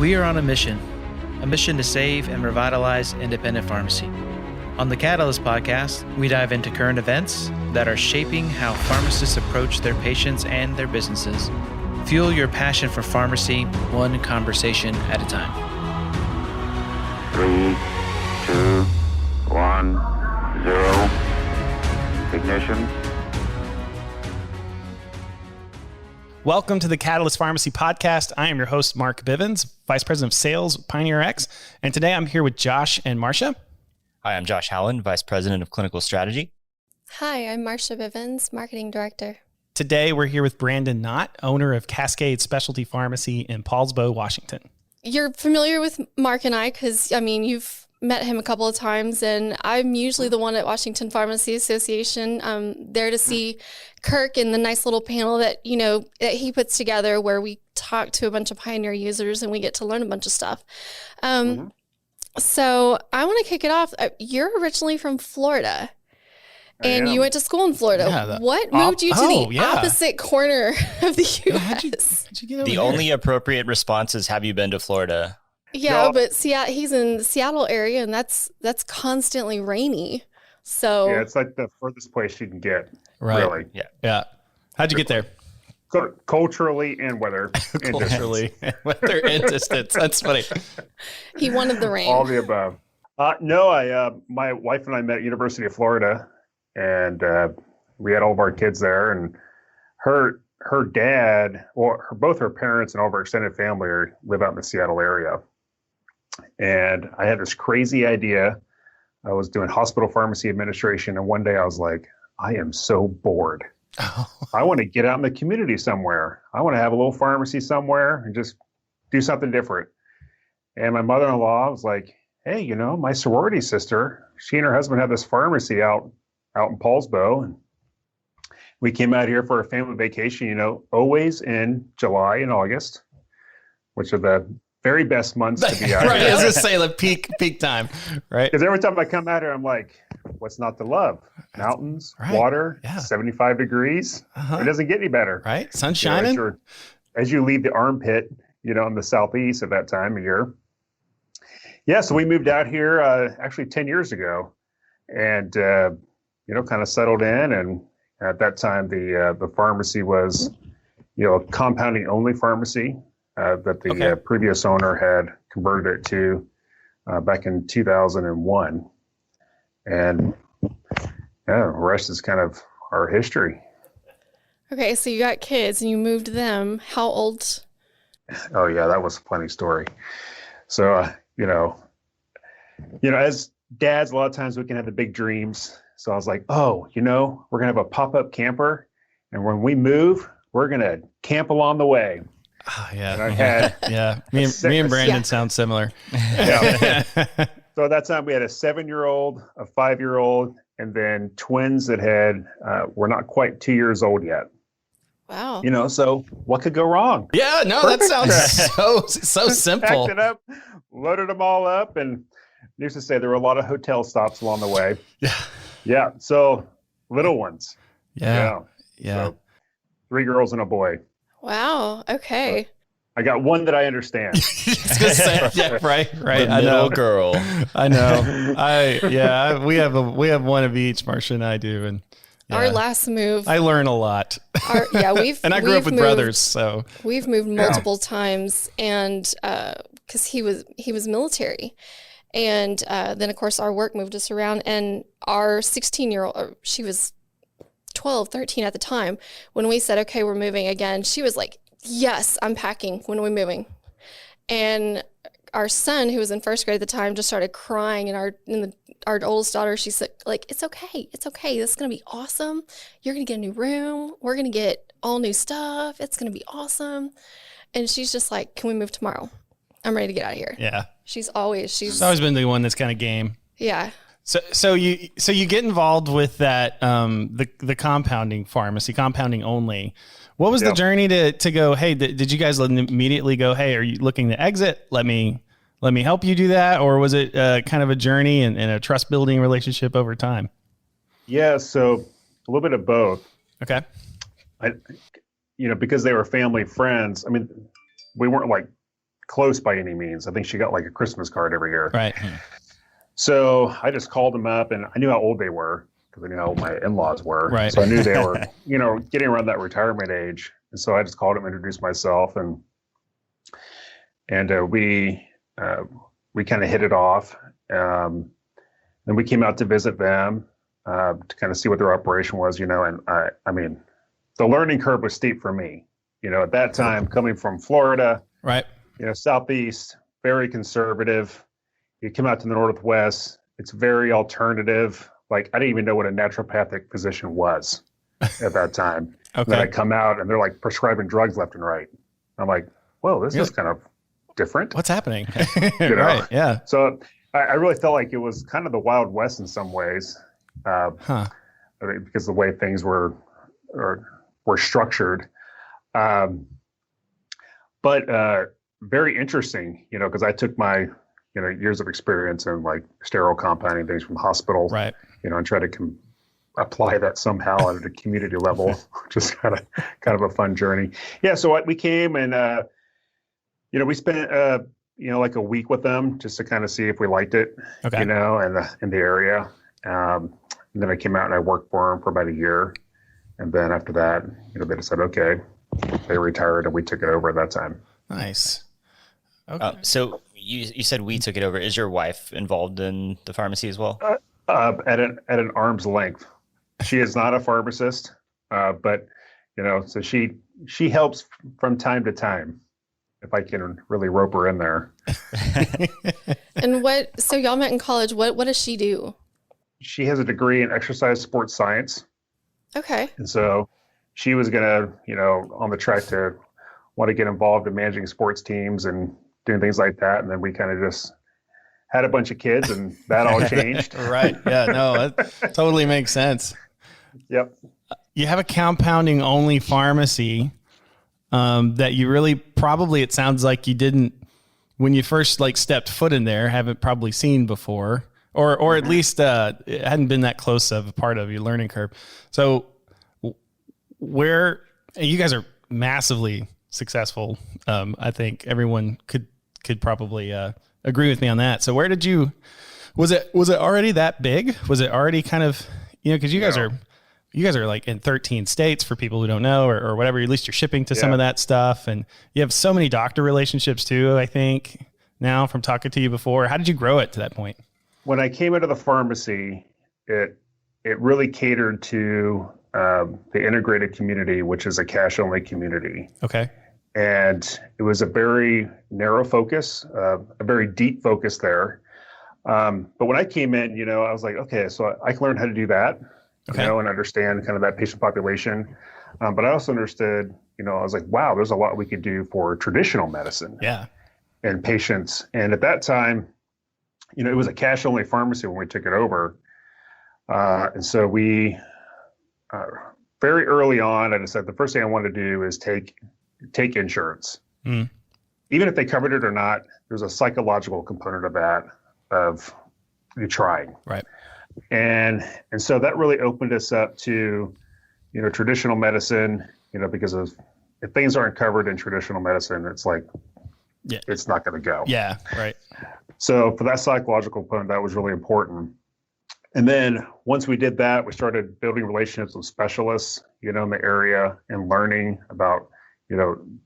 We are on a mission to save and revitalize independent pharmacy. On the Catalyst podcast, we dive into current events that are shaping how pharmacists approach their patients and their businesses. Fuel your passion for pharmacy, one conversation at a time. 3, 2, 1, 0. Ignition. Welcome to the Catalyst Pharmacy Podcast. I am your host, Mark Bivins, Vice President of Sales, Pioneer X. And today I'm here with Josh and Marsha. Hi, I'm Josh Howland, Vice President of Clinical Strategy. Hi, I'm Marsha Bivins, Marketing Director. Today we're here with Brandon Knott, owner of Cascade Specialty Pharmacy in Paulsbo, Washington. You're familiar with Mark and I because, you've met him a couple of times, and I'm usually the one at Washington Pharmacy Association there to see Kirk and the nice little panel that he puts together where we talk to a bunch of Pioneer users and we get to learn a bunch of stuff. So I want to kick it off. You're originally from Florida. And you went to school in Florida. Yeah, what moved you to the opposite corner of the U.S.? How'd you get over The there? only appropriate response is, have you been to Florida? Yeah, No. but he's in the Seattle area, and that's constantly rainy. So Yeah, it's like the furthest place you can get, Right. really. Yeah. How'd you get there? Culturally and weather. and distance. Culturally, weather and distance. That's funny. he wanted the rain. All the above. No, my wife and I met at University of Florida, and we had all of our kids there. And her dad, both her parents and all of her extended family live out in the Seattle area. And I had this crazy idea. I was doing hospital pharmacy administration, and one day I was like, I am so bored. I want to get out in the community somewhere. I want to have a little pharmacy somewhere and just do something different. And my mother-in-law was like, hey, my sorority sister, she and her husband have this pharmacy out in Paulsbo. And we came out here for a family vacation, always in July and August, which are the very best months to be out Right. I here. was going to say the peak time, right? Because every time I come out here, I'm like, what's not to love? Mountains, Right. water, Yeah. 75 degrees. It doesn't get any better. Right. Sun You know, shining. as you leave the armpit, in the southeast at that time of year. Yeah, so we moved out here actually 10 years ago, and kind of settled in. And at that time, the pharmacy was, a compounding only pharmacy that the previous owner had converted it to back in 2001. And the rest is kind of our history. Okay, so you got kids and you moved them. How old? Oh yeah, that was a funny story. So, as dads, a lot of times we can have the big dreams. So I was like, we're going to have a pop-up camper. And when we move, we're going to camp along the way. Oh, yeah. And I had, Yeah. Me and Brandon sound similar. yeah. So at that time we had a 7-year-old, a 5-year-old, and then twins that were not quite 2 years old yet. Wow. So what could go wrong? Yeah. No, that sounds so simple. Packed it up, loaded them all up, and needless to say, there were a lot of hotel stops along the way. Yeah. Yeah. So little ones. Yeah. So 3 girls and a boy. Wow. Okay. I got one that I understand. Right. The I know. middle girl. I know. We have one of each. Marsha and I do, and Our last move. I learn a lot. We've And I grew up with brothers, so we've moved multiple times, and because he was military, and then of course our work moved us around, and our 16-year-old, she was 12, 13 at the time. When we said, okay, we're moving again, she was like, yes, I'm packing. When are we moving? And our son, who was in first grade at the time, just started crying. And our oldest daughter, she said, like, it's okay. This is going to be awesome. You're going to get a new room. We're going to get all new stuff. It's going to be awesome. And she's just like, can we move tomorrow? I'm ready to get out of here. yeah. She's always been the one that's kind of game. yeah. So you get involved with that the compounding pharmacy, compounding only. What was the journey to go, hey, did you guys immediately go, hey, are you looking to exit? Let me help you do that, or was it kind of a journey and a trust building relationship over time? Yeah, so a little bit of both. Okay. Because they were family friends. I mean, we weren't like close by any means. I think she got like a Christmas card every year. Right. So I just called them up, and I knew how old they were because I knew how old my in-laws were. Right. So I knew they were, getting around that retirement age. And so I just called them, introduced myself, and we kind of hit it off. Then we came out to visit them to kind of see what their operation was, and I mean, the learning curve was steep for me, at that time, coming from Florida, Right. Southeast, very conservative. You come out to the Northwest, it's very alternative. Like, I didn't even know what a naturopathic physician was at that time. Okay. And then I come out and they're like prescribing drugs left and right. I'm like, whoa, this is kind of different. What's happening? Right. Yeah. So I really felt like it was kind of the Wild West in some ways, because the way things were structured. But very interesting, because I took my years of experience in like sterile compounding things from hospitals, Right. And try to apply that somehow at a community level, which is kind of a fun journey. Yeah. So we came and, we spent, like a week with them just to kind of see if we liked it, Okay. in the area. And then I came out and I worked for them for about a year. And then after that, they just said, okay, they retired and we took it over at that time. Nice. Okay. So you said we took it over. Is your wife involved in the pharmacy as well? At an arm's length. She is not a pharmacist, but so she helps from time to time, if I can really rope her in there. And so y'all met in college. What does she do? She has a degree in exercise sports science. Okay. And so she was gonna, on the track to want to get involved in managing sports teams and doing things like that. And then we kind of just had a bunch of kids and that all changed. Right. Yeah. No, that totally makes sense. Yep. You have a compounding only pharmacy that you really probably, it sounds like you didn't, when you first stepped foot in there, haven't probably seen before, or at least it hadn't been that close of a part of your learning curve. So where you guys are massively successful. I think everyone could probably agree with me on that. So where did was it already that big? Was it already kind of, because you guys are like in 13 states for people who don't know, or whatever, at least you're shipping to some of that stuff. And you have so many doctor relationships too, I think, now from talking to you before. How did you grow it to that point? When I came into the pharmacy, it really catered to the integrated community, which is a cash only community. Okay. And it was a very narrow focus, a very deep focus there. But when I came in, I was like, okay, so I can learn how to do that, Okay. and understand kind of that patient population. But I also understood, I was like, wow, there's a lot we could do for traditional medicine Yeah. and patients. And at that time, it was a cash only pharmacy when we took it over. And so we, very early on, I decided the first thing I wanted to do is take insurance. Mm. Even if they covered it or not, there's a psychological component of that, of you trying. Right. And so that really opened us up to, traditional medicine, because if things aren't covered in traditional medicine, it's like, it's not going to go. Yeah. Right. So for that psychological component, that was really important. And then once we did that, we started building relationships with specialists, in the area and learning about,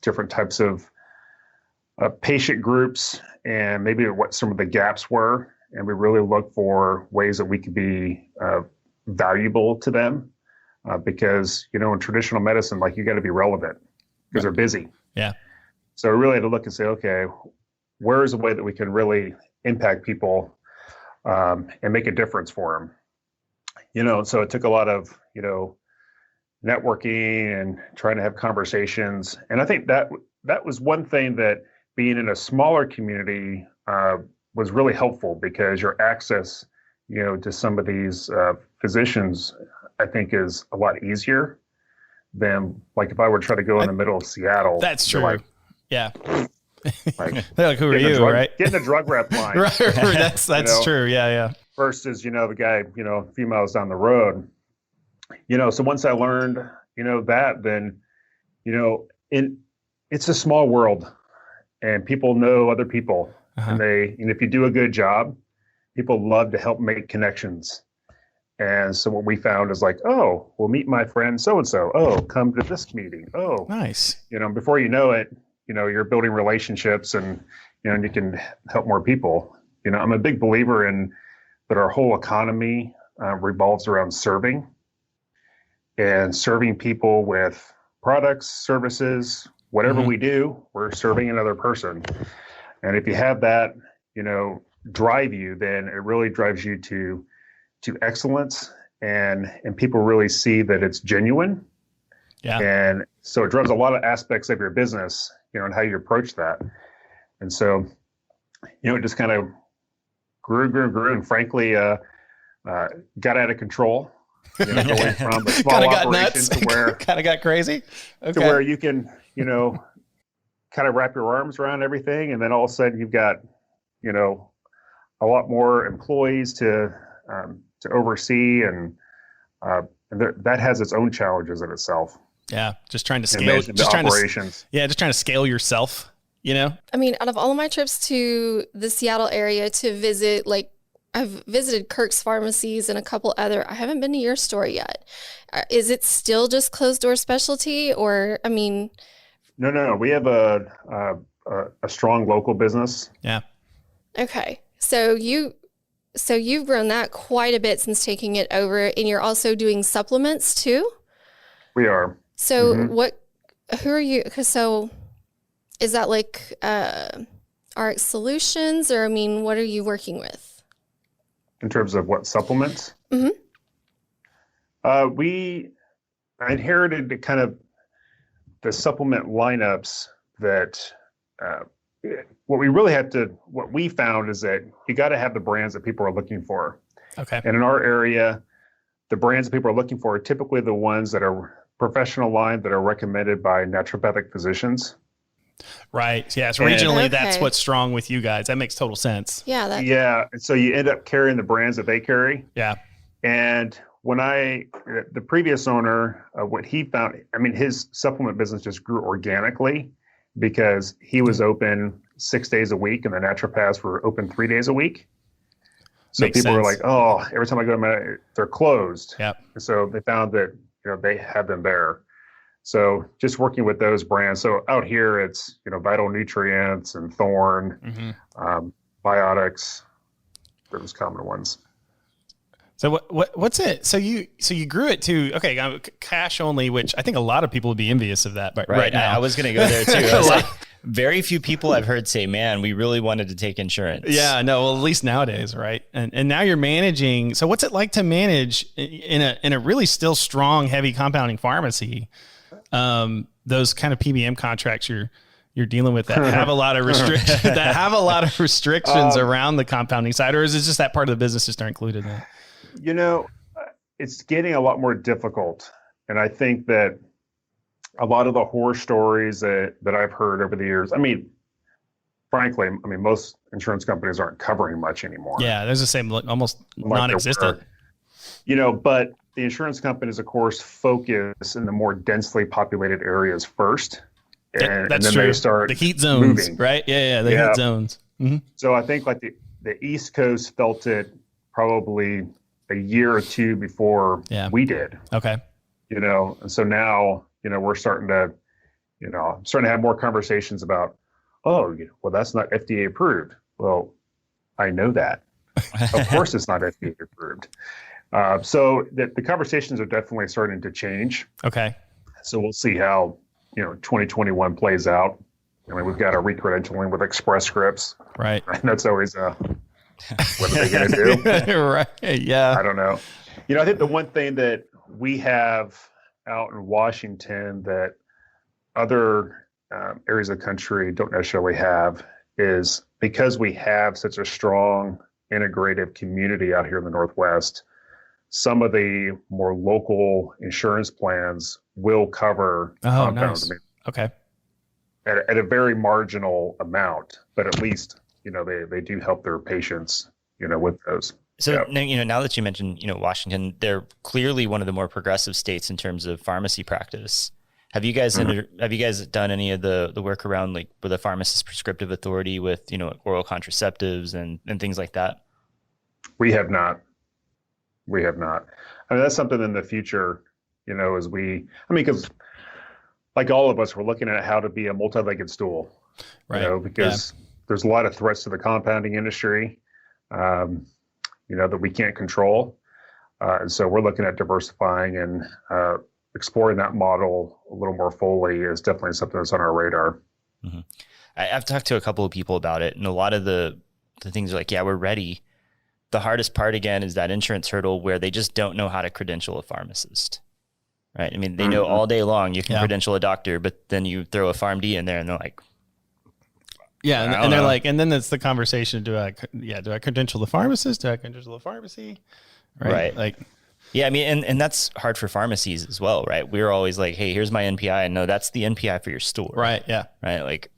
different types of patient groups and maybe what some of the gaps were. And we really looked for ways that we could be valuable to them because, in traditional medicine, you got to be relevant because they're busy. Yeah. So we really had to look and say, okay, where is a way that we can really impact people and make a difference for them? So it took a lot of, networking and trying to have conversations. And I think that was one thing that being in a smaller community was really helpful because your access, to some of these physicians, I think is a lot easier than if I were to try to go in the middle of Seattle. That's true. Yeah. They're like, who are you, right? Get in the drug rep line. Right. That's true. Yeah. Versus, the guy, a few miles down the road. So once I learned, that, then, it's a small world. and people know other people. And if you do a good job, people love to help make connections. And so what we found is like, oh, we'll meet my friend so-and-so. Oh, come to this meeting. Oh, nice. Before you know it, you're building relationships and you can help more people. I'm a big believer in that our whole economy revolves around serving and serving people with products, services, whatever we do, we're serving another person. And if you have that, drive you, then it really drives you to excellence, and people really see that it's genuine. Yeah. And so it drives a lot of aspects of your business, and how you approach that. And so, it just kind of grew, and frankly, got out of control. Going from a small operation to where kind of got crazy. Okay. To where you can, kind of wrap your arms around everything, and then all of a sudden you've got, a lot more employees to oversee, and that has its own challenges in itself. Yeah, just trying to scale operations. Just trying to scale yourself. I mean, out of all of my trips to the Seattle area to visit, like I've visited Kirk's Pharmacies and a couple other. I haven't been to your store yet. Is it still just closed door specialty, or I mean? No. We have a strong local business. Yeah. Okay, so you've grown that quite a bit since taking it over, and you're also doing supplements too? We are. So who are you? So is that like RX Solutions, or I mean, what are you working with? In terms of what supplements? We inherited kind of the supplement lineups that what we found is that you got to have the brands that people are looking for. Okay. And in our area, the brands that people are looking for are typically the ones that are professional line that are recommended by naturopathic physicians. Right. Yeah. So regionally, that's what's strong with you guys. That makes total sense. Yeah. Yeah. And so you end up carrying the brands that they carry. Yeah. And when the previous owner, what he found, I mean, his supplement business just grew organically because he was open 6 days a week and the naturopaths were open 3 days a week. So people were like, oh, every time I go to they're closed. Yeah. So they found that, they had them there. So just working with those brands. So out here, it's, Vital Nutrients and Thorn, Biotics, those common ones. So what's it? So you grew it to cash only, which I think a lot of people would be envious of that. But right now, I was going to go there too. I was like, very few people I've heard say, "Man, we really wanted to take insurance." Yeah, no. Well, at least nowadays, right? And now you're managing. So what's it like to manage in a really still strong, heavy compounding pharmacy? Those kind of PBM contracts you're dealing with that have a lot of restrictions around the compounding side, or is it just that part of the business just not included in it? It's getting a lot more difficult. And I think that a lot of the horror stories that I've heard over the years, frankly, most insurance companies aren't covering much anymore. Yeah, there's the same, almost non-existent. But the insurance companies, of course, focus in the more densely populated areas first. And then true. They start the heat zones, moving. Right? Yeah, the heat zones. Mm-hmm. So I think like the East Coast felt it probably a year or two before we did. Okay. And so now, we're starting to, I'm starting to have more conversations about, well, that's not FDA approved. Well, I know that. Of course it's not FDA approved. So the conversations are definitely starting to change. Okay. So we'll see how, 2021 plays out. We've got a recredentialing with Express Scripts. Right. And that's always what are they going to do? Right. Yeah. I don't know. I think the one thing that we have out in Washington that other areas of the country don't necessarily have is because we have such a strong integrative community out here in the Northwest, some of the more local insurance plans will cover compounds. Nice. Okay. At a very marginal amount, but at least, they do help their patients, with those. So, now that you mentioned, Washington, they're clearly one of the more progressive states in terms of pharmacy practice. Have you guys have you guys done any of the work around like with a pharmacist prescriptive authority with, you know, oral contraceptives and things like that? We have not. We have not. I mean, that's something in the future, you know, because like all of us, we're looking at how to be a multi-legged stool, Right. you know, because there's a lot of threats to the compounding industry, you know, that we can't control. And so we're looking at diversifying and exploring that model a little more fully is definitely something that's on our radar. Mm-hmm. I've talked to a couple of people about it, and a lot of the things are like, yeah, we're ready. The hardest part, again, is that insurance hurdle where they just don't know how to credential a pharmacist, right? I mean, they know all day long you can credential a doctor, but then you throw a PharmD in there and they're like, and they're like, and then it's the conversation, do I credential the pharmacist? Do I credential the pharmacy? Right. Like, yeah, I mean, and that's hard for pharmacies as well, right? We're always like, hey, here's my NPI. And no, that's the NPI for your store. Right. Yeah. Right. Like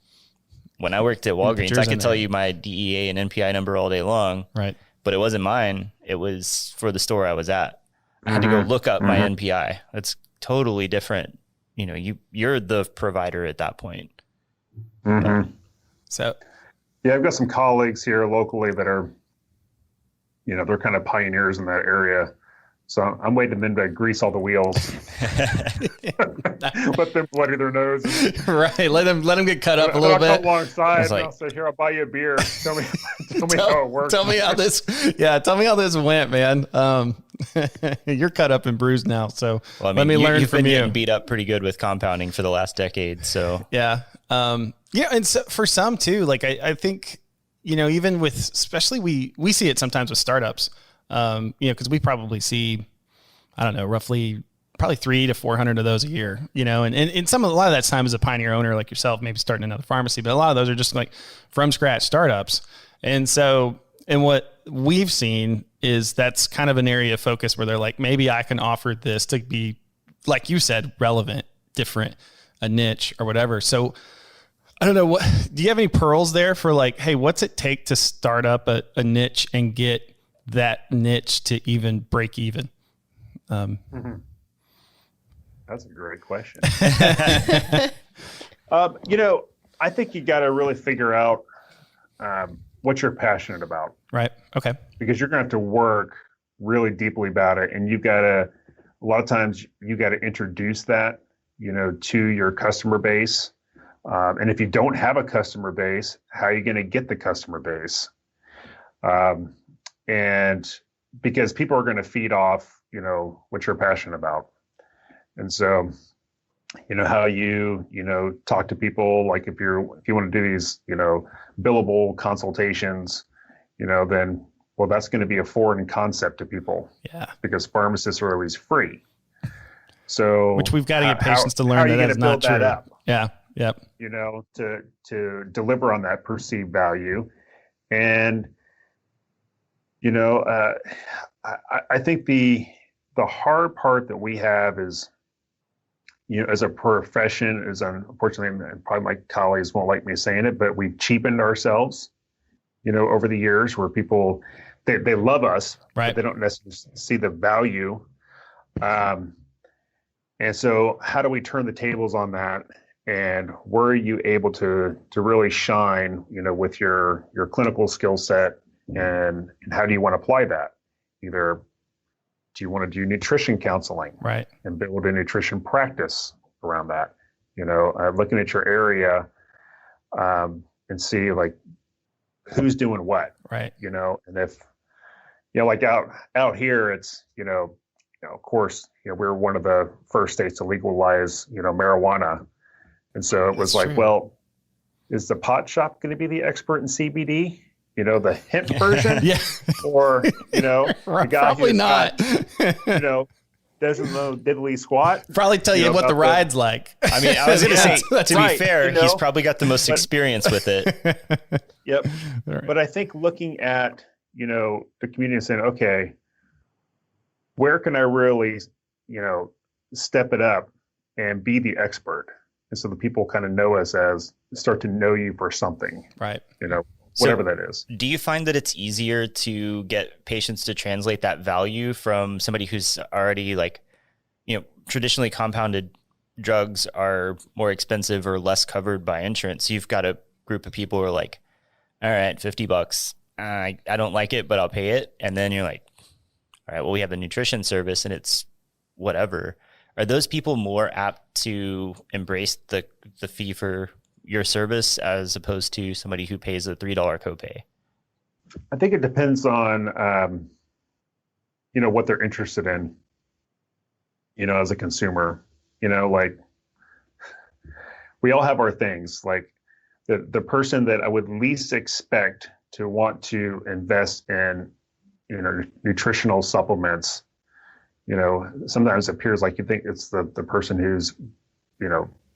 when I worked at Walgreens, I could tell you my DEA and NPI number all day long. Right. But it wasn't mine. It was for the store I was at. I had to go look up my NPI. That's totally different. You know, you're the provider at that point. So, yeah, I've got some colleagues here locally that are, you know, they're kind of pioneers in that area. So I'm waiting them to grease all the wheels. Let them bloody their nose. Right. Let them get cut up a little bit. I'll come alongside like, and I'll say, here, I'll buy you a beer. Tell me how it works. Tell me how this went, man. You're cut up and bruised now. So well, I mean, let me learn you've from been you. Getting beat up pretty good with compounding for the last decade. So yeah. And so for some too, like I think, you know, even with, especially we see it sometimes with startups, you know, because we probably see, I don't know, roughly probably 300 to 400 of those a year, you know, and a lot of that time as a pioneer owner like yourself, maybe starting another pharmacy, but a lot of those are just like from scratch startups. And so, and what we've seen is that's kind of an area of focus where they're like, maybe I can offer this to be, like you said, relevant, different, a niche or whatever. So I don't know, do you have any pearls there for like, hey, what's it take to start up a niche and get that niche to even break even? That's a great question. You know, I think you got to really figure out what you're passionate about. Right. Okay. Because you're going to have to work really deeply about it. And a lot of times you got to introduce that, you know, to your customer base. And if you don't have a customer base, how are you going to get the customer base? And because people are going to feed off, you know, what you're passionate about. And so, you know, how you know, talk to people, like if you want to do these, you know, billable consultations, you know, then, well, that's going to be a foreign concept to people. Yeah. Because pharmacists are always free. So, which we've got to get patients to learn that that's not true. Yeah. Yep. You know, to deliver on that perceived value. And, you know, I think the hard part that we have is, you know, as a profession, is unfortunately, and probably my colleagues won't like me saying it, but we've cheapened ourselves, you know, over the years, where people, they love us, right, but they don't necessarily see the value. And so how do we turn the tables on that? And where are you able to really shine, you know, with your clinical skill set, and how do you want to apply that? Either do you want to do nutrition counseling, right, and build a nutrition practice around that? You know, looking at your area and see like who's doing what, right? You know, and if, you know, like out here, it's, you know, of course, you know, we're one of the first states to legalize, you know, marijuana. And so it was like, well, is the pot shop going to be the expert in CBD? You know, the hemp version? Yeah. Or, you know, the guy probably not. You know, doesn't know diddly squat. Probably tell you what the ride's like. I mean, I was going to say, to be fair, you know? He's probably got the most experience with it. Yep. Right. But I think looking at, you know, the community and saying, okay, where can I really, you know, step it up and be the expert? And so the people kind of know us as, start to know you for something, right? You know, whatever that is. Do you find that it's easier to get patients to translate that value from somebody who's already, like, you know, traditionally compounded drugs are more expensive or less covered by insurance. You've got a group of people who are like, all right, $50. I don't like it, but I'll pay it. And then you're like, all right, well, we have the nutrition service and it's whatever. Are those people more apt to embrace the fee for your service as opposed to somebody who pays a $3 copay? I think it depends on, what they're interested in, as a consumer. Like we all have our things. Like the person that I would least expect to want to invest in, nutritional supplements, sometimes it appears like you think it's the person who's,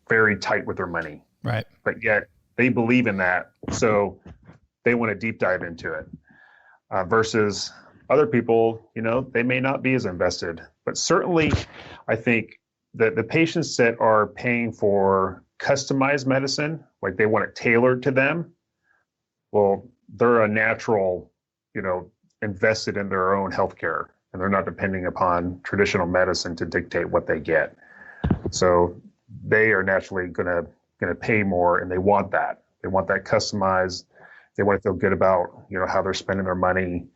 very tight with their money. Right. But yet they believe in that. So they want to deep dive into it versus other people, they may not be as invested. But certainly I think that the patients that are paying for customized medicine, like they want it tailored to them, well, they're a natural, invested in their own healthcare, and they're not depending upon traditional medicine to dictate what they get. So they are naturally going to pay more, and they want that. They want that customized. They want to feel good about, how they're spending their money.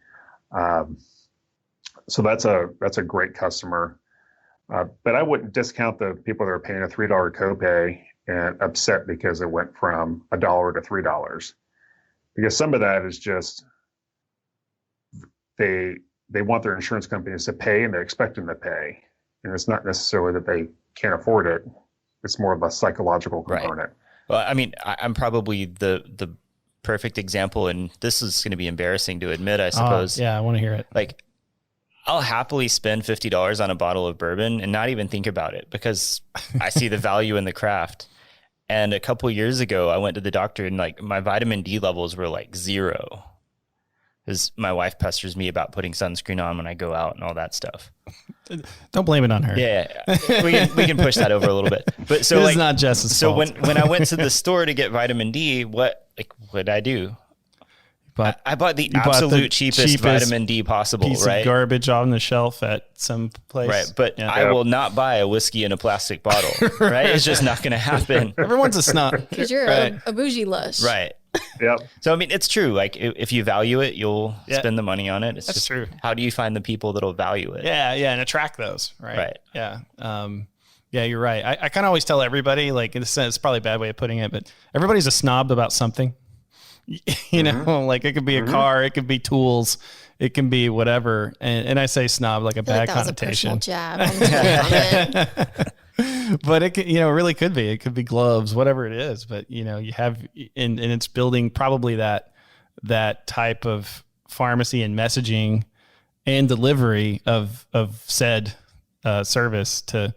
So that's a great customer. But I wouldn't discount the people that are paying a $3 copay and upset because it went from $1 to $3, because some of that is just they want their insurance companies to pay, and they expect them to pay, and it's not necessarily that they can't afford it. It's more of a psychological component. Right. Well, I mean, I'm probably the perfect example, and this is going to be embarrassing to admit, I suppose. Yeah, I want to hear it. Like, I'll happily spend $50 on a bottle of bourbon and not even think about it because I see the value in the craft. And a couple of years ago, I went to the doctor and like my vitamin D levels were like 0. Because my wife pesters me about putting sunscreen on when I go out and all that stuff. Don't blame it on her. Yeah. We can push that over a little bit. But so it's like, not Jess's fault. So when I went to the store to get vitamin D, what did I do? But I bought the absolute cheapest vitamin D possible, piece right? of garbage on the shelf at some place. Right. But I will not buy a whiskey in a plastic bottle, right? It's just not going to happen. Everyone's a snob. Because you're a bougie lush. Right. Yep. So, I mean, it's true. Like if you value it, you'll spend the money on it. It's That's just true. How do you find the people that'll value it? Yeah. And attract those. Right. Right. Yeah. Yeah, you're right. I kind of always tell everybody, like, in a sense, it's probably a bad way of putting it, but everybody's a snob about something. You know, like it could be a car, it could be tools, it can be whatever. And I say snob like a bad connotation. Was a jab. But it could, it really could be. It could be gloves, whatever it is. But you have, and it's building probably that type of pharmacy and messaging and delivery of said service to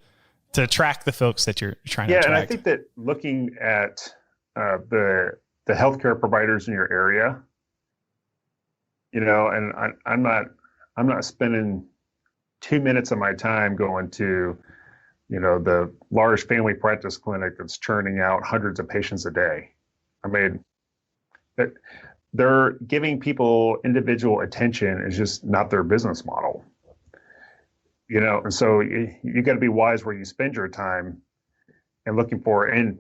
attract the folks that you're trying to attract. Yeah, and I think that looking at the healthcare providers in your area, and I'm not spending 2 minutes of my time going to, the large family practice clinic that's churning out hundreds of patients a day. I mean, they're giving people individual attention is just not their business model. And so you got to be wise where you spend your time and looking for. And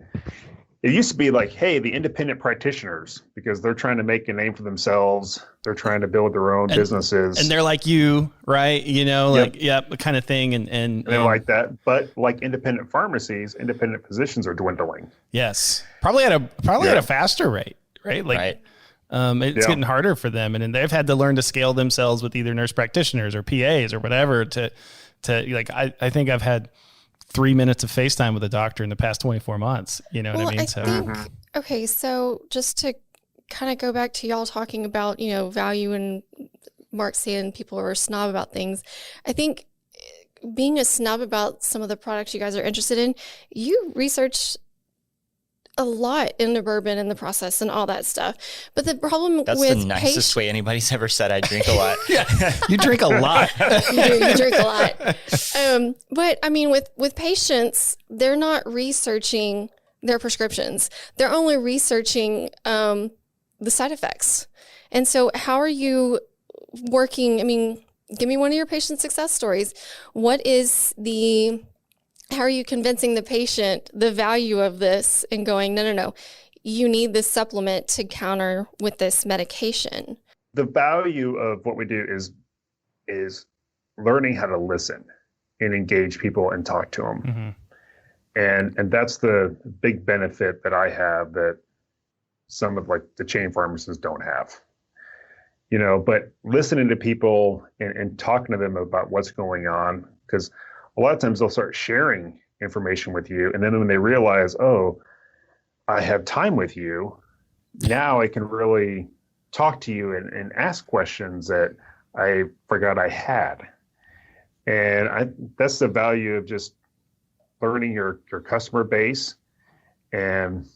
it used to be like, hey, the independent practitioners, because they're trying to make a name for themselves. They're trying to build their own businesses. And they're like you, right? The kind of thing. And they're like that. But like independent pharmacies, independent physicians are dwindling. Yes. Probably at a faster rate, right? Like, it's getting harder for them. And they've had to learn to scale themselves with either nurse practitioners or PAs or whatever to like, I think I've had 3 minutes of FaceTime with a doctor in the past 24 months. You know what I mean? Okay. So just to kind of go back to y'all talking about, value and Mark saying people are a snob about things. I think being a snob about some of the products you guys are interested in, you research a lot into bourbon and the process and all that stuff. But the problem that's with the nicest way anybody's ever said I drink a lot. You drink a lot. You drink a lot. But I mean, with patients, they're not researching their prescriptions. They're only researching the side effects. And so how are you working? I mean, give me one of your patient success stories. What is the how are you convincing the patient the value of this and going, no, you need this supplement to counter with this medication? The value of what we do is learning how to listen and engage people and talk to them. Mm-hmm. And that's the big benefit that I have that some of like the chain pharmacists don't have. But listening to people and talking to them about what's going on, because a lot of times they'll start sharing information with you. And then when they realize, oh, I have time with you, now I can really talk to you and ask questions that I forgot I had. And that's the value of just learning your customer base and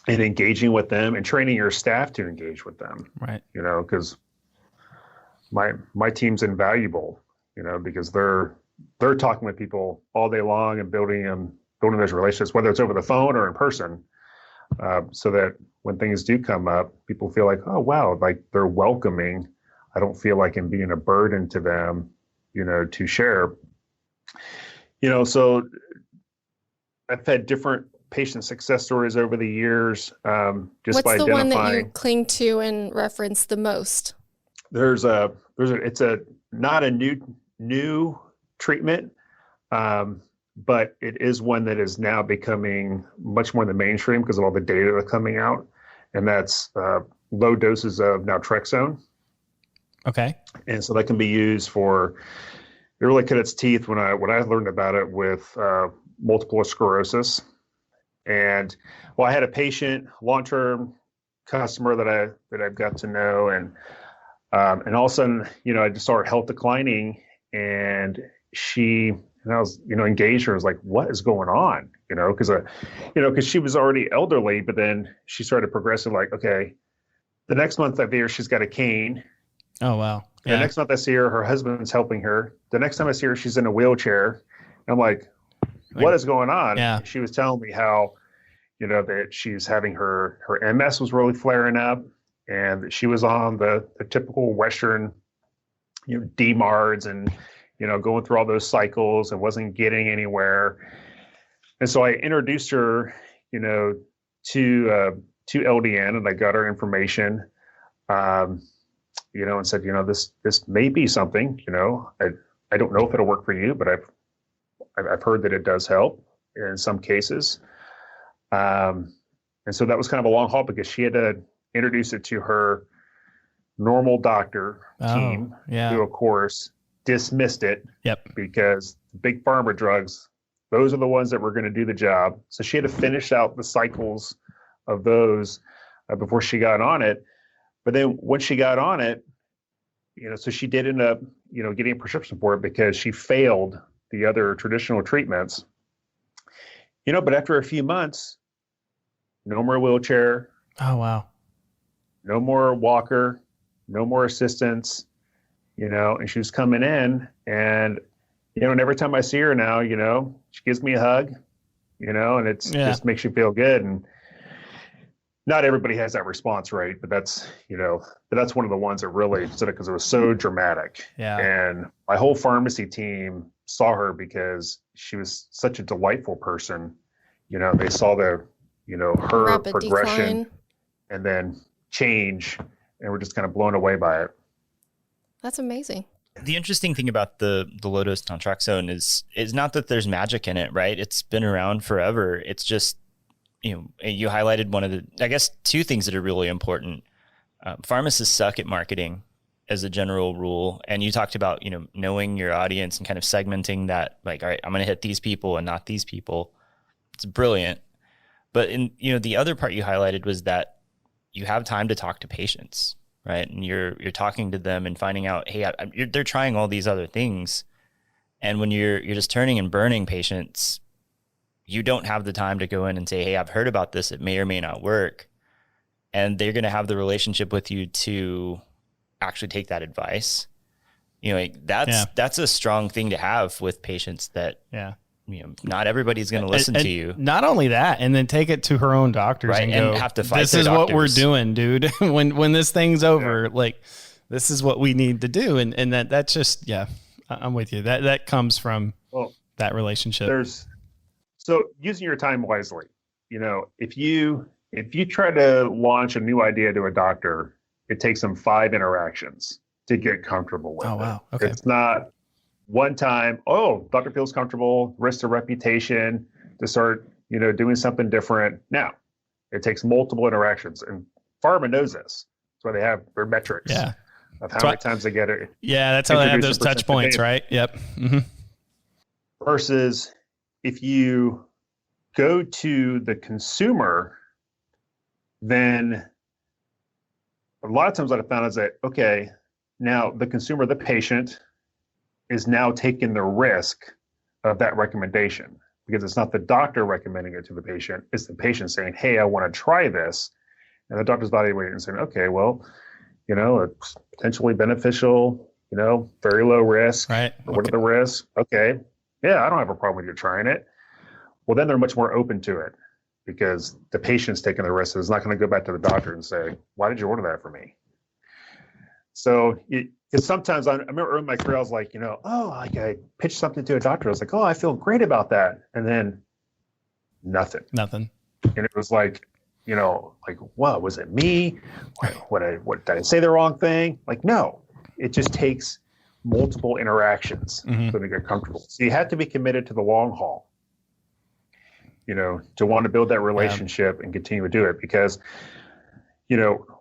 engaging with them and training your staff to engage with them. Right. Because my team's invaluable, because they're talking with people all day long and building those relationships, whether it's over the phone or in person, so that when things do come up, people feel like, oh, wow, like they're welcoming. I don't feel like I'm being a burden to them, to share. So I've had different patient success stories over the years. Just What's by the one that you identifying. cling to and reference the most? It's not a new treatment, but it is one that is now becoming much more in the mainstream because of all the data that's coming out, and that's low doses of naltrexone. Okay. And so that can be used it really cut its teeth when I learned about it with multiple sclerosis. And I had a patient, long-term customer that I've got to know, and all of a sudden, I just saw her health declining, and I was, engaged her. I was like, what is going on? Because she was already elderly, but then she started progressing. Like, okay, the next month I see her, she's got a cane. Oh, wow. Yeah. The next month I see her husband's helping her. The next time I see her, she's in a wheelchair. And I'm like, what is going on? Yeah. She was telling me how, that she's having her MS was really flaring up, and that she was on the typical Western, DMARDs and, going through all those cycles and wasn't getting anywhere. And so I introduced her, to LDN, and I got her information, and said, this may be something, I don't know if it'll work for you, but I've heard that it does help in some cases. And so that was kind of a long haul because she had to introduce it to her normal doctor team, who of course dismissed it. Yep. Because big pharma drugs, those are the ones that were going to do the job. So she had to finish out the cycles of those before she got on it. But then once she got on it, so she did end up, getting a prescription for it because she failed the other traditional treatments. But after a few months, no more wheelchair. Oh, wow. No more walker, no more assistance, and she was coming in, and, and every time I see her now, she gives me a hug, and it's just makes you feel good. And not everybody has that response rate, but that's one of the ones that really stood out because it was so dramatic. Yeah. And my whole pharmacy team saw her because she was such a delightful person. They saw her Rapid progression decline. And then change, and we're just kind of blown away by it. That's amazing. The interesting thing about the low dose naltrexone is not that there's magic in it, right? It's been around forever. It's just, you highlighted one of the, I guess, two things that are really important. Pharmacists suck at marketing as a general rule. And you talked about, knowing your audience and kind of segmenting that, like, all right, I'm going to hit these people and not these people. It's brilliant. But the other part you highlighted was that you have time to talk to patients, right? And you're talking to them and finding out, hey, they're trying all these other things. And when you're just turning and burning patients, you don't have the time to go in and say, hey, I've heard about this. It may or may not work. And they're going to have the relationship with you to actually take that advice. That's a strong thing to have with patients that, not everybody's going to listen to you. Not only that, and then take it to her own doctors, right? And And go, have to fight this their is doctors. what we're doing, dude. when this thing's over, like, this is what we need to do. And that's just, I'm with you. That comes from that relationship. So using your time wisely, if you try to launch a new idea to a doctor, it takes them 5 interactions to get comfortable with Oh, it. wow. Okay. It's not one time, oh, doctor feels comfortable, risk the reputation to start, doing something different. Now, it takes multiple interactions, and pharma knows this. That's why they have their metrics of how many times they get it. Yeah, that's how they have those introduce touch points, right? Yep. Mm-hmm. Versus if you go to the consumer, then a lot of times what I found is that, okay, now the consumer, the patient, is now taking the risk of that recommendation, because it's not the doctor recommending it to the patient, it's the patient saying, hey, I want to try this. And the doctor's evaluating and saying, okay, well, it's potentially beneficial, very low risk. Right. What are the risks? Okay. Yeah, I don't have a problem with you trying it. Well, then they're much more open to it, because the patient's taking the risk. It's not going to go back to the doctor and say, why did you order that for me? So because sometimes I remember early in my career, I was like, I pitched something to a doctor. I was like, oh, I feel great about that. And then nothing. Nothing. And it was like, what, was it me? What did I say the wrong thing? Like, no, it just takes multiple interactions so to get comfortable. So you have to be committed to the long haul, to want to build that relationship and continue to do it, because,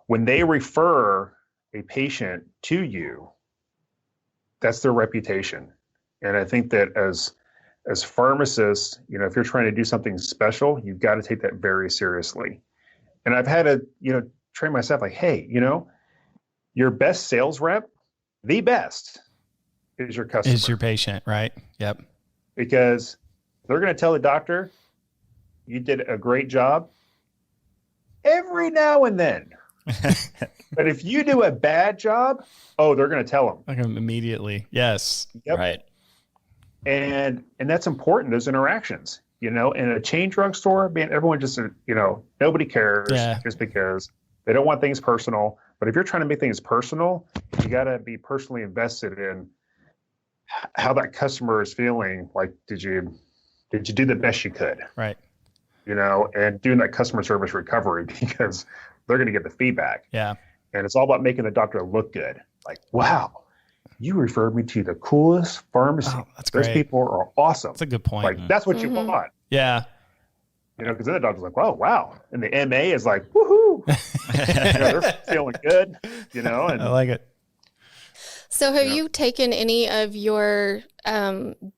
when they refer a patient to you, that's their reputation. And I think that as pharmacists, if you're trying to do something special, you've got to take that very seriously. And I've had to, train myself like, hey, your best sales rep, the best, is your customer. Is your patient, right? Yep. Because they're going to tell the doctor, you did a great job every now and then. But if you do a bad job, they're going to tell them. Like immediately. Yes. Yep. Right. And that's important, those interactions. In a chain drugstore, everyone just, nobody cares just because they don't want things personal. But if you're trying to make things personal, you got to be personally invested in how that customer is feeling. Like, did you do the best you could? Right. And doing that customer service recovery, because they're going to get the feedback. Yeah. And it's all about making the doctor look good. Like, wow, you referred me to the coolest pharmacy. Oh, that's great. Those people are awesome. That's a good point. Like, that's what you want. Yeah. Because then the doctor's like, oh, wow. And the MA is like, woohoo. They're feeling good, and I like it. So have you taken any of your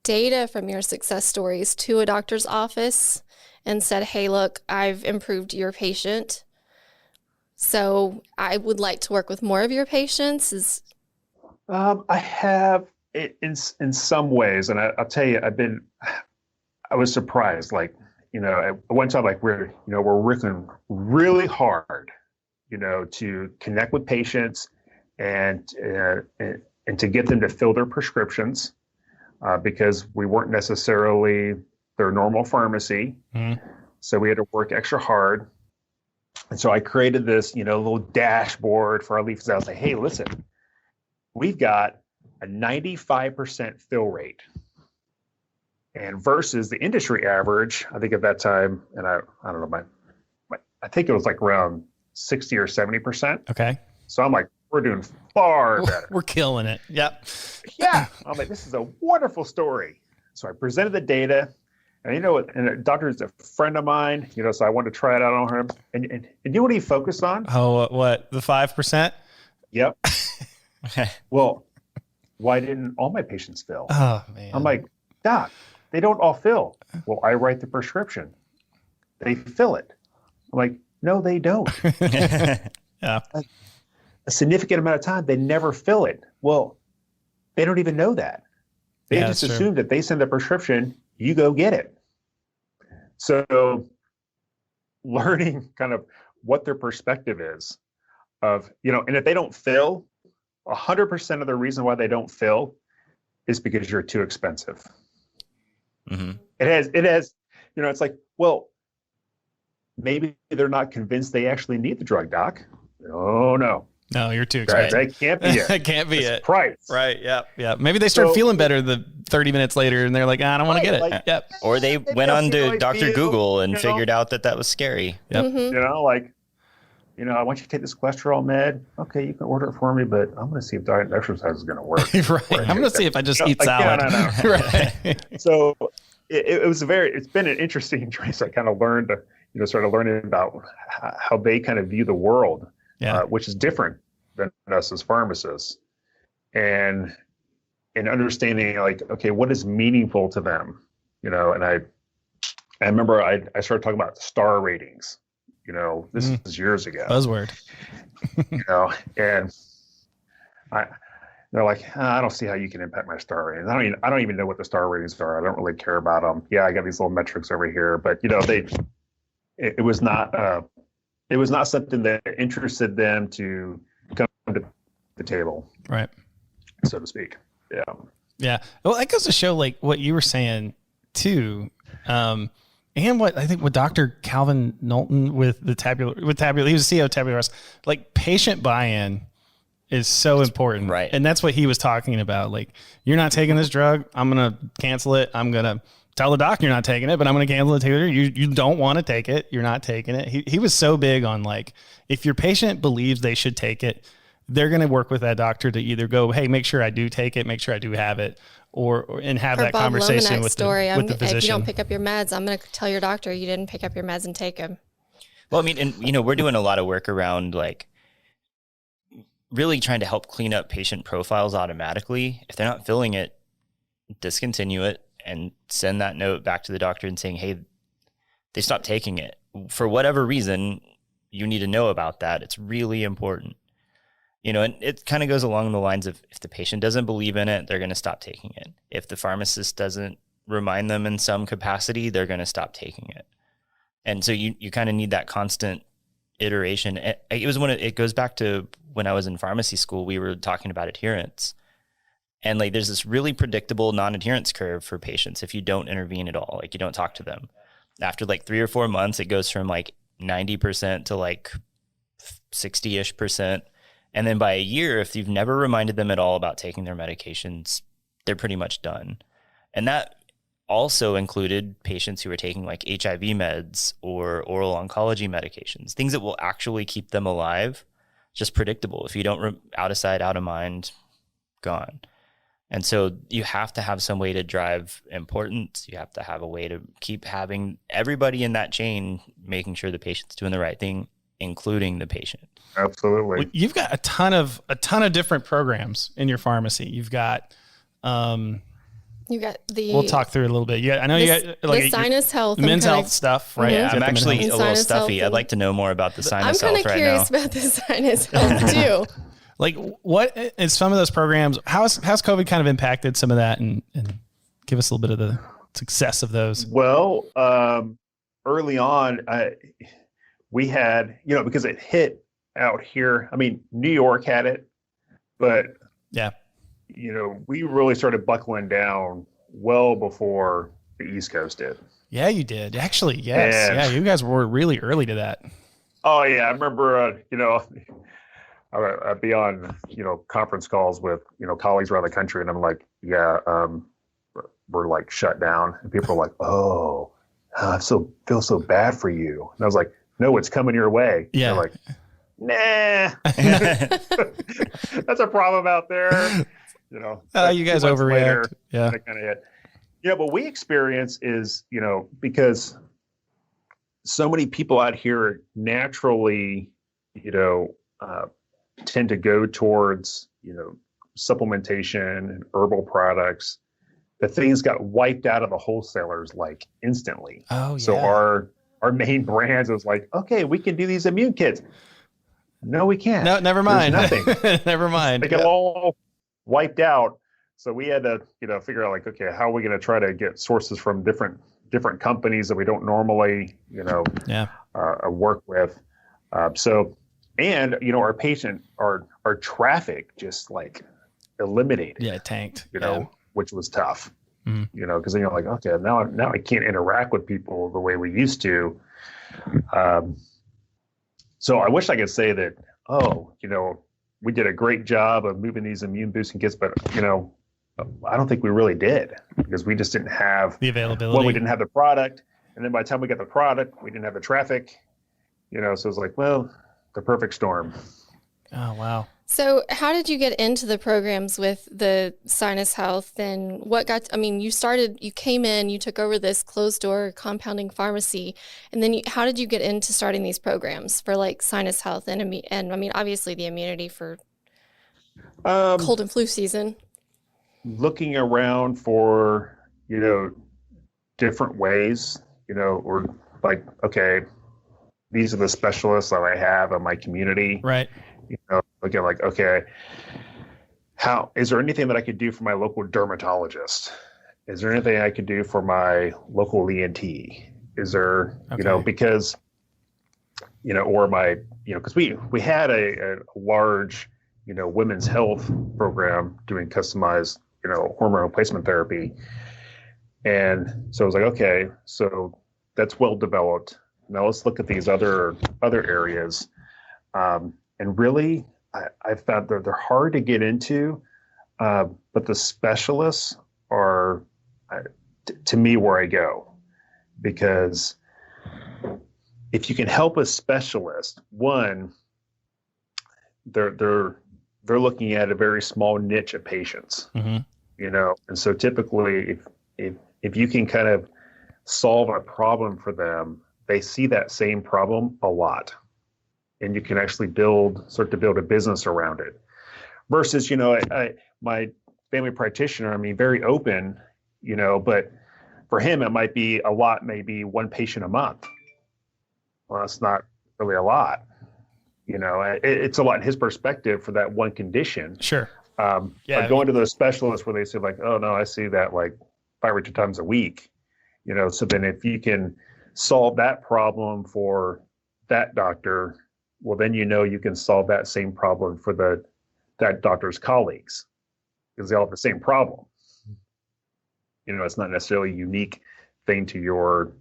data from your success stories to a doctor's office and said, hey, look, I've improved your patient, so I would like to work with more of your patients? I have in some ways, and I'll tell you, I was surprised. Like, at one time, like we're working really hard, to connect with patients and to get them to fill their prescriptions, because we weren't necessarily their normal pharmacy. So we had to work extra hard. And so I created this, little dashboard for our leafs. I was like, hey, listen, we've got a 95% fill rate. And versus the industry average, I think at that time, and I don't know, I think it was like around 60 or 70%. Okay. So I'm like, we're doing far better. We're killing it. Yep. Yeah. I'm like, this is a wonderful story. So I presented the data, and and a doctor is a friend of mine, so I wanted to try it out on him. And you know what he focused on? Oh, what? The 5%? Yep. Well, why didn't all my patients fill? Oh, man. I'm like, doc, they don't all fill. Well, I write the prescription. They fill it. I'm like, no, they don't. Yeah. A significant amount of time, they never fill it. Well, they don't even know that. They just assume that they send the prescription, you go get it. So learning kind of what their perspective is of, and if they don't fill, 100% of the reason why they don't fill is because you're too expensive. Mm-hmm. It has, it's like, well, maybe they're not convinced they actually need the drug, doc. Oh, no. No, you're too Right, expensive. that can't be it. That can't be it. Price. Right. Yep. Yeah. Maybe they start feeling better the 30 minutes later and they're like, I don't want to get it. Like, yep. Or they went on to like Dr. you, Google and you know? figured out that was scary. Yep. You know, like, I want you to take this cholesterol med. Okay, you can order it for me, but I'm going to see if diet and exercise is going to work. Right. I'm going to see if I just eat salad. No. Right. So it's been an interesting choice. I kind of learned, started learning about how they kind of view the world, which is different than us as pharmacists, and understanding like, okay, what is meaningful to them, and I remember I started talking about star ratings, this is years ago. Buzzword. And they're like, I don't see how you can impact my star ratings. I don't even know what the star ratings are. I don't really care about them. Yeah, I got these little metrics over here, but it was not something that interested them to come to the table, right, so to speak. Yeah. Yeah. Well, that goes to show like what you were saying too. And what I think with Dr. Calvin Knowlton with Tabular, he was CEO of Tabular, like patient buy-in is so important. Right. And that's what he was talking about. Like, you're not taking this drug. I'm going to cancel it. I'm going to tell the doctor you're not taking it, but I'm going to cancel it too. You don't want to take it. You're not taking it. He was so big on like, if your patient believes they should take it, they're going to work with that doctor to either go, hey, make sure I do take it, make sure I do have it, and have that Bob conversation with story. the physician. If you don't pick up your meds, I'm going to tell your doctor you didn't pick up your meds and take them. Well, I mean, and we're doing a lot of work around like really trying to help clean up patient profiles automatically. If they're not filling it, discontinue it and send that note back to the doctor and saying, hey, they stopped taking it. For whatever reason, you need to know about that. It's really important. And it kind of goes along the lines of if the patient doesn't believe in it, they're going to stop taking it. If the pharmacist doesn't remind them in some capacity, they're going to stop taking it. And so you kind of need that constant iteration. It goes back to when I was in pharmacy school, we were talking about adherence. And like there's this really predictable non-adherence curve for patients if you don't intervene at all, like you don't talk to them. After like 3 or 4 months, it goes from like 90% to like 60-ish%. And then by a year, if you've never reminded them at all about taking their medications, they're pretty much done. And that also included patients who were taking like HIV meds or oral oncology medications, things that will actually keep them alive, just predictable. If you don't, out of sight, out of mind, gone. And so you have to have some way to drive importance. You have to have a way to keep having everybody in that chain making sure the patient's doing the right thing, including the patient. Absolutely. Well, you've got a ton of different programs in your pharmacy. You've got, you got the. We'll talk through it a little bit. Yeah, I know you got like the Sinus health, men's health stuff, right? Mm-hmm. Yeah, I'm actually a little stuffy. I'd and, like to know more about the Sinus I'm health right now. kind of curious about the Sinus health too. Like, what is some of those programs? How's COVID kind of impacted some of that, and give us a little bit of the success of those? Well, early on, we had, because it hit out here. I mean, New York had it, but yeah, we really started buckling down well before the East Coast did. Yeah, you did. Actually, yes. Yeah, you guys were really early to that. Oh yeah, I remember. I'd be on conference calls with colleagues around the country, and I'm like, yeah, we're like shut down, and people are like, oh, I feel so bad for you, and I was like, no, it's coming your way. Yeah, they're like, nah, that's a problem out there. You guys overreact. Yeah, that kind of hit. What we experience is, because so many people out here naturally, tend to go towards, supplementation and herbal products. The things got wiped out of the wholesalers like instantly. Oh, yeah. So our main brands was like, okay, we can do these immune kits. No, we can't. No, never mind. There's nothing. Never mind. They get all wiped out. So we had to, figure out like, okay, how are we going to try to get sources from different companies that we don't normally, work with. And our patient, our traffic just like eliminated. Yeah, it tanked. Which was tough. Because then you're like, okay, now I can't interact with people the way we used to. So I wish I could say that, we did a great job of moving these immune boosting kits, but I don't think we really did, because we just didn't have The availability. Well, we didn't have the product, and then by the time we got the product, we didn't have the traffic. So it was like, well, the perfect storm. Oh, wow. So how did you get into the programs with the Sinus Health, and you came in, you took over this closed door compounding pharmacy, and then how did you get into starting these programs for like Sinus Health and obviously the immunity for cold and flu season? Looking around for, different ways, or like, okay, these are the specialists that I have in my community. Right. Looking like, okay, is there anything that I could do for my local dermatologist? Is there anything I could do for my local ENT? Is there, because, or my, because we had a large, women's health program doing customized, hormone replacement therapy. And so I was like, okay, so that's well developed. Now let's look at these other areas. And really, I found that they're hard to get into, but the specialists are, to me, where I go. Because if you can help a specialist, one, they're looking at a very small niche of patients, and so typically, if you can kind of solve a problem for them, they see that same problem a lot, and you can actually start to build a business around it. Versus, my family practitioner, very open, but for him, it might be a lot, maybe one patient a month. Well, that's not really a lot. It's a lot in his perspective for that one condition. Sure. But going to those specialists where they say like, oh no, I see that like 5 or 2 times a week, so then if you can solve that problem for that doctor, well, then you can solve that same problem for that doctor's colleagues, because they all have the same problem. It's not necessarily a unique thing to your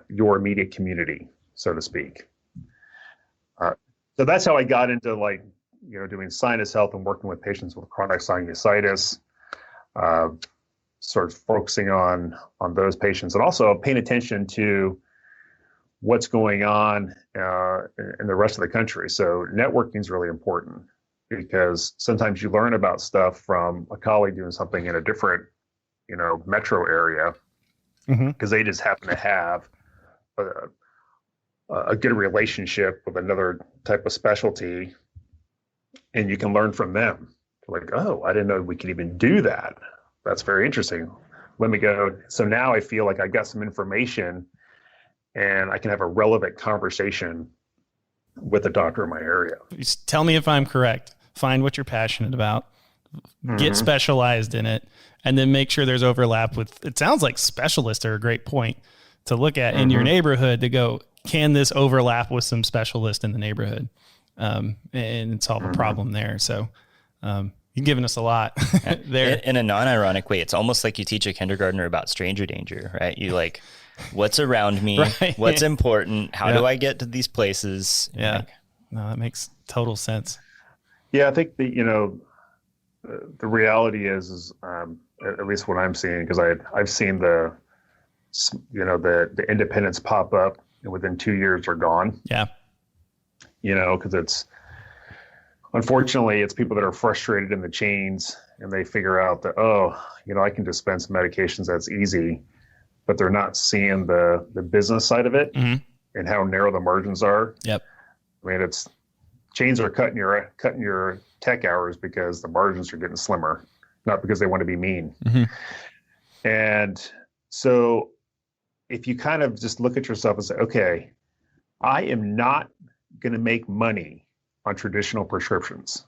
immediate community, so to speak. So that's how I got into doing Sinus Health and working with patients with chronic sinusitis, sort of focusing on those patients, and also paying attention to what's going on in the rest of the country. So networking is really important, because sometimes you learn about stuff from a colleague doing something in a different, metro area, because they just happen to have a good relationship with another type of specialty, and you can learn from them. Like, oh, I didn't know we could even do that. That's very interesting. Let me go. So now I feel like I got some information, and I can have a relevant conversation with a doctor in my area. Just tell me if I'm correct. Find what you're passionate about, get specialized in it, and then make sure there's overlap with, it sounds like specialists are a great point to look at in your neighborhood to go, can this overlap with some specialist in the neighborhood, and solve a problem there. So, you've given us a lot there. In a non-ironic way, it's almost like you teach a kindergartner about stranger danger, right? You like, what's around me, Right. What's important, how do I get to these places? Yeah. No, that makes total sense. Yeah, I think the reality is at least what I'm seeing, because I've seen the independents pop up, and within 2 years are gone. Yeah. Because unfortunately, it's people that are frustrated in the chains, and they figure out that, I can dispense medications, that's easy, but they're not seeing the business side of it and how narrow the margins are. Yep. It's chains are cutting your tech hours because the margins are getting slimmer, not because they want to be mean. And so if you kind of just look at yourself and say, okay, I am not going to make money on traditional prescriptions.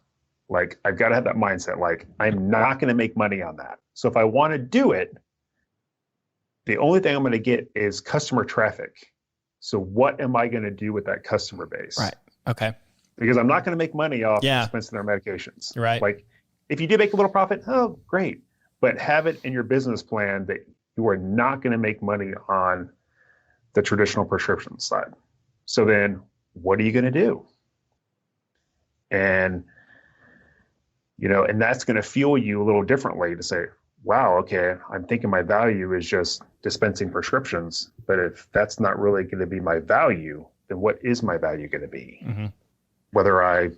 Like, I've got to have that mindset. Like, I'm not going to make money on that. So if I want to do it, the only thing I'm going to get is customer traffic. So what am I going to do with that customer base? Right. Okay. Because I'm not going to make money off Yeah. dispensing their medications. Right. Like, if you do make a little profit, oh, great. But have it in your business plan that you are not going to make money on the traditional prescription side. So then what are you going to do? And, and that's going to fuel you a little differently to say, wow, okay, I'm thinking my value is just dispensing prescriptions. But if that's not really going to be my value, then what is my value going to be? Mm-hmm. Whether I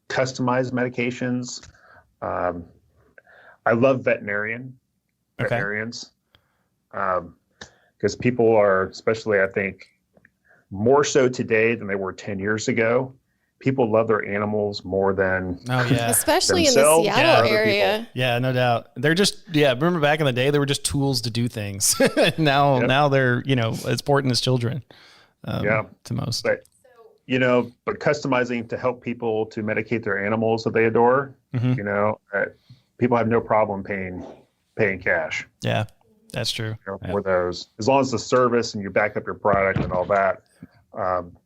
customize medications, I love veterinarians, because people are, especially I think, more so today than they were 10 years ago. People love their animals more than especially in the Seattle area. Yeah, no doubt. They're just remember back in the day they were just tools to do things. now they're, as important as children. To most. But customizing to help people to medicate their animals that they adore, people have no problem paying cash. Yeah, that's true. For those, as long as the service and you back up your product and all that.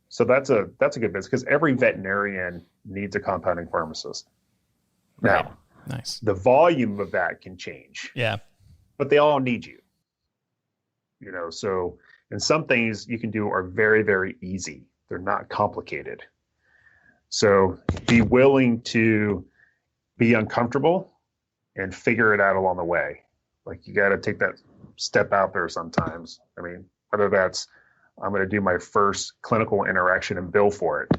So that's a good business, because every veterinarian needs a compounding pharmacist. Right. Now, nice. The volume of that can change. Yeah. But they all need you. So, and some things you can do are very, very easy. They're not complicated. So be willing to be uncomfortable and figure it out along the way. Like, you got to take that step out there sometimes. I mean, whether that's, I'm going to do my first clinical interaction and bill for it.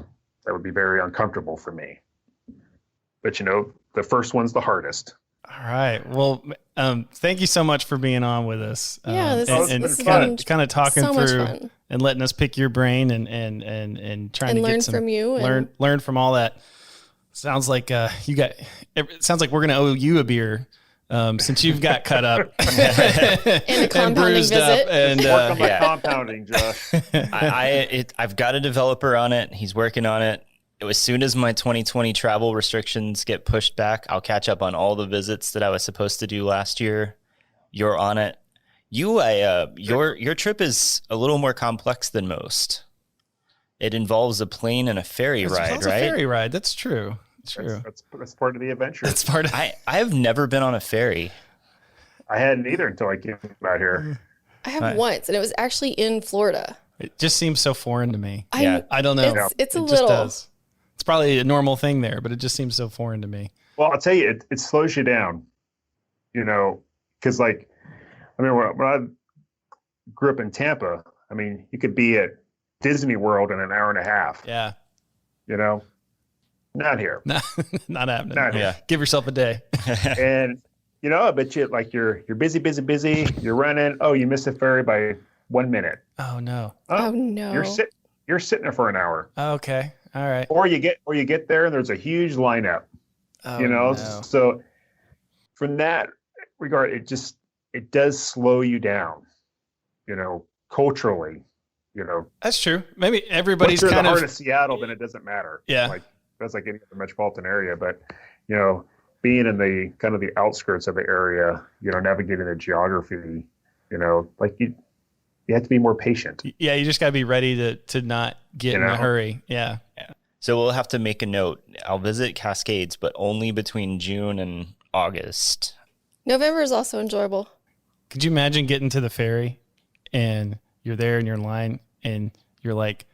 That would be very uncomfortable for me. But the first one's the hardest. All right. Well, thank you so much for being on with us. This is kind of talking so through and letting us pick your brain and trying to learn get some, from you. Learn from all that. Sounds like it sounds like we're going to owe you a beer. Since you've got cut up and a compounding bruised visit. up and work on my compounding, Josh. I've got a developer on it. He's working on it. As soon as my 2020 travel restrictions get pushed back, I'll catch up on all the visits that I was supposed to do last year. You're on it. Your trip is a little more complex than most. It involves a plane and a ferry ride, right? A ferry ride. That's true. True. That's part of the adventure. That's part of. I have never been on a ferry. I hadn't either until I came out here. I have once, and it was actually in Florida. It just seems so foreign to me. I don't know. It's a just little. Does. It's probably a normal thing there, but it just seems so foreign to me. Well, I'll tell you, it slows you down. Because when I grew up in Tampa, you could be at Disney World in an hour and a half. Yeah. Not here. Not happening. Not here. Yeah. Give yourself a day. And I bet you you're busy. You're running. Oh, you missed the ferry by 1 minute. Oh no. Oh no. You're sitting there for an hour. Okay. All right. Or you get there and there's a huge lineup. Oh, No. So from that regard, it does slow you down. Culturally. That's true. Maybe everybody's Once you're kind in the of heart of Seattle, then it doesn't matter. Yeah. That's like any other metropolitan area, but being in the kind of the outskirts of the area, navigating the geography, you have to be more patient. Yeah, you just got to be ready to not get in a hurry. Yeah. So we'll have to make a note. I'll visit Cascades, but only between June and August. November is also enjoyable. Could you imagine getting to the ferry and you're there and you're in line and you're like,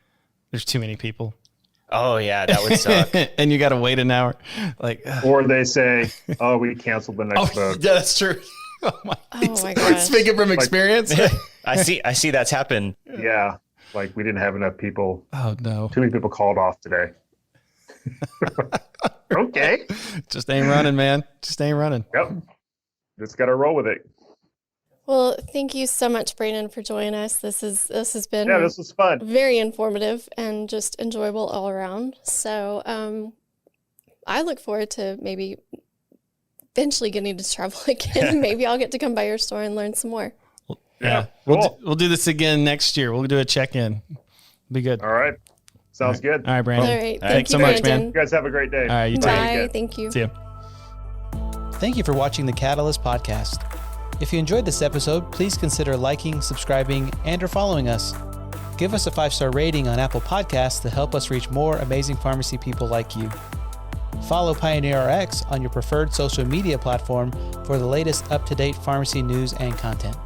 there's too many people. Oh yeah, that would suck. And you got to wait an hour. Or they say, "Oh, we canceled the next boat." Yeah, that's true. Oh my gosh. Speaking from experience. I see that's happened. Yeah, we didn't have enough people. Oh no. Too many people called off today. Okay. Just ain't running, man. Just ain't running. Yep. Just got to roll with it. Well, thank you so much, Brandon, for joining us. This has been this was fun. Very informative and just enjoyable all around. So I look forward to maybe eventually getting to travel again. Maybe I'll get to come by your store and learn some more. Yeah. Cool. We'll do this again next year. We'll do a check-in. Be good. All right. Sounds good. All right, Brandon. All right. Thanks Thank you, so much, Brandon. man. You guys have a great day. All right, you too. Bye. Thank you. See you. Thank you for watching the Catalyst Podcast. If you enjoyed this episode, please consider liking, subscribing, and/or following us. Give us a 5-star rating on Apple Podcasts to help us reach more amazing pharmacy people like you. Follow Pioneer RX on your preferred social media platform for the latest up-to-date pharmacy news and content.